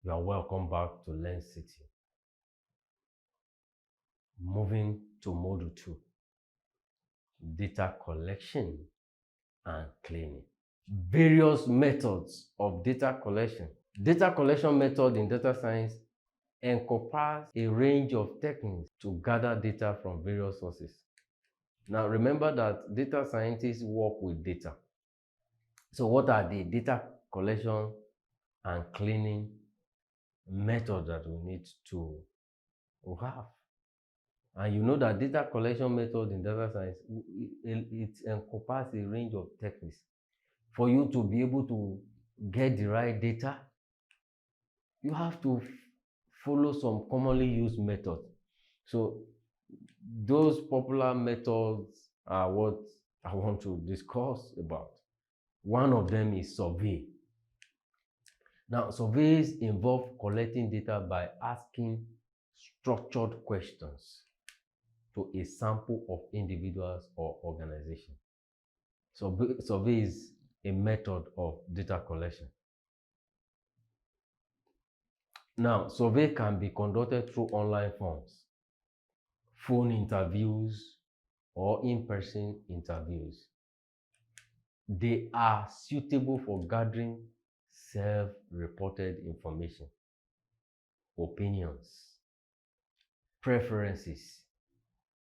You are welcome back to LearnCity. Moving to Module 2, data collection and cleaning. Various methods of data collection. Data collection method in data science encompass a range of techniques to gather data from various sources. Now remember that data scientists work with data. So what are the data collection and cleaning methods that we need to have? And you know that data collection method in data science, it encompasses a range of techniques. For you to be able to get the right data, you have to follow some commonly used methods. So those popular methods are what I want to discuss about. One of them is survey. Now, surveys involve collecting data by asking structured questions to a sample of individuals or organizations. So survey is a method of data collection. Now, survey can be conducted through online forms, phone interviews, or in-person interviews. They are suitable for gathering self-reported information, opinions, preferences,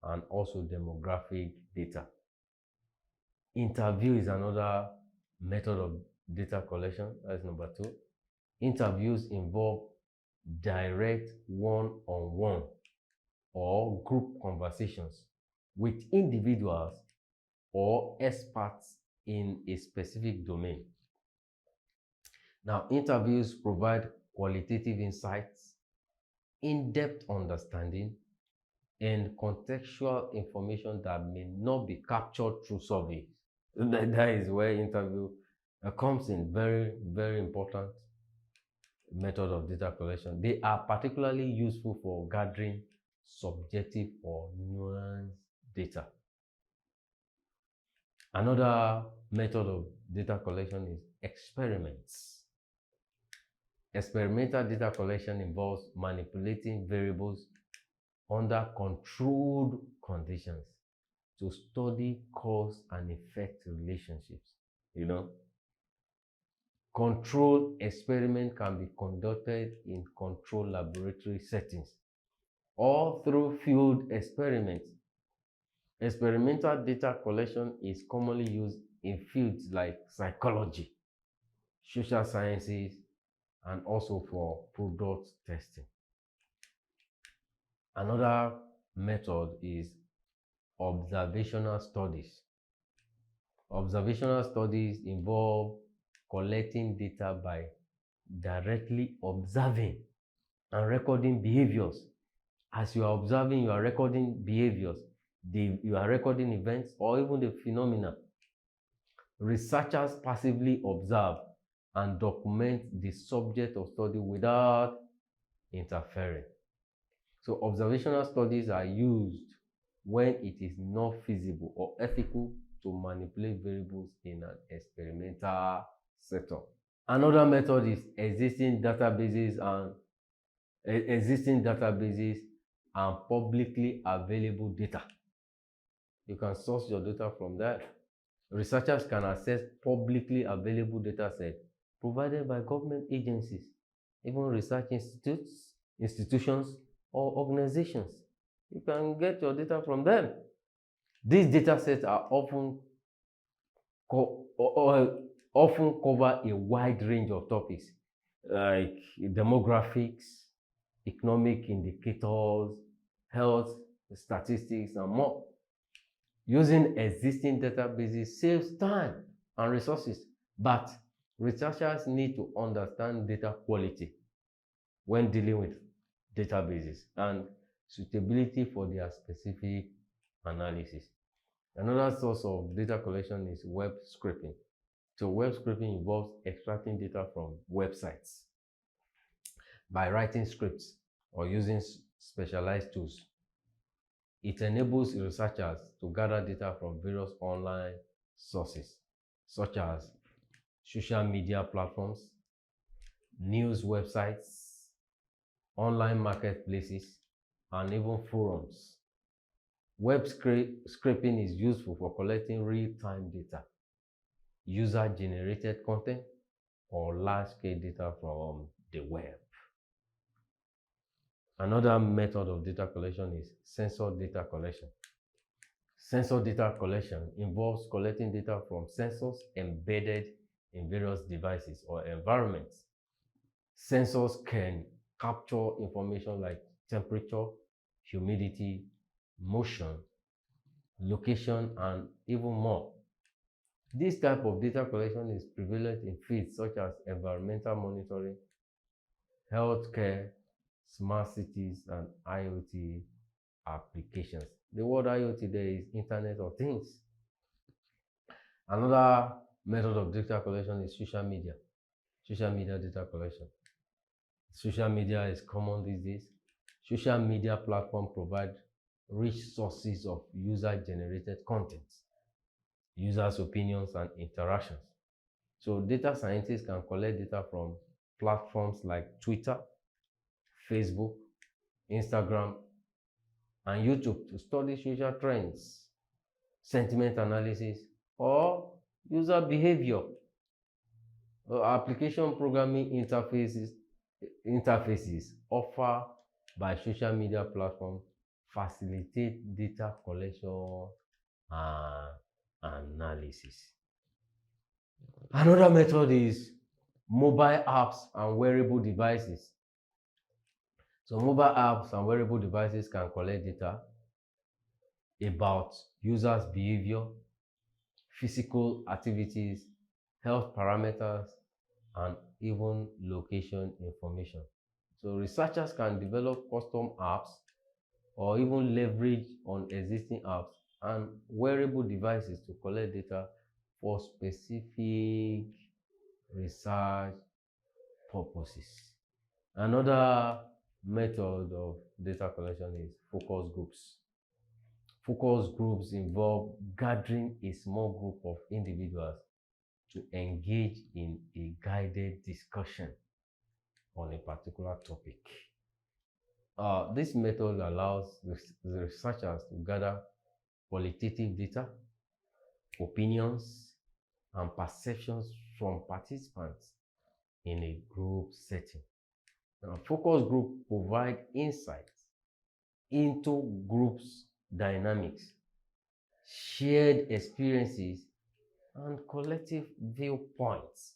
and also demographic data. Interview is another method of data collection. That's number 2. Interviews involve direct one-on-one or group conversations with individuals or experts in a specific domain. Now, interviews provide qualitative insights, in-depth understanding, and contextual information that may not be captured through surveys. That is where interview comes in. Very, very important method of data collection. They are particularly useful for gathering subjective or nuanced data. Another method of data collection is experiments. Experimental data collection involves manipulating variables under controlled conditions to study cause and effect relationships. Controlled experiment can be conducted in controlled laboratory settings or through field experiments. Experimental data collection is commonly used in fields like psychology, social sciences, and also for product testing. Another method is observational studies. Observational studies involve collecting data by directly observing and recording behaviors. As you are observing, you are recording behaviors. You are recording events or even the phenomena. Researchers passively observe and document the subject of study without interfering. So observational studies are used when it is not feasible or ethical to manipulate variables in an experimental setup. Another method is existing databases and publicly available data. You can source your data from there. Researchers can access publicly available data sets provided by government agencies, even research institutions, or organizations. You can get your data from them. These data sets are often cover a wide range of topics like demographics, economic indicators, health statistics, and more. Using existing databases saves time and resources, but researchers need to understand data quality when dealing with databases and suitability for their specific analysis. Another source of data collection is web scraping. So web scraping involves extracting data from websites by writing scripts or using specialized tools. It enables researchers to gather data from various online sources, such as social media platforms, news websites, online marketplaces, and even forums. Web scraping is useful for collecting real-time data, user-generated content, or large-scale data from the web. Another method of data collection is sensor data collection. Sensor data collection involves collecting data from sensors embedded in various devices or environments. Sensors can capture information like temperature, humidity, motion, location, and even more. This type of data collection is prevalent in fields such as environmental monitoring, healthcare, smart cities, and IoT applications. The word IoT there is Internet of Things. Another method of data collection is social media. Social media data collection. Social media is common these days. Social media platforms provide rich sources of user-generated content, users' opinions, and interactions. So data scientists can collect data from platforms like Twitter, Facebook, Instagram, and YouTube to study social trends, sentiment analysis, or user behavior. Application programming interfaces offered by social media platforms facilitate data collection and analysis. Another method is mobile apps and wearable devices. So mobile apps and wearable devices can collect data about users' behavior, physical activities, health parameters, and even location information. So researchers can develop custom apps or even leverage on existing apps and wearable devices to collect data for specific research purposes. Another method of data collection is focus groups. Focus groups involve gathering a small group of individuals to engage in a guided discussion on a particular topic. This method allows the researchers to gather qualitative data, opinions, and perceptions from participants in a group setting. Now, focus group provide insights into groups' dynamics, shared experiences, and collective viewpoints.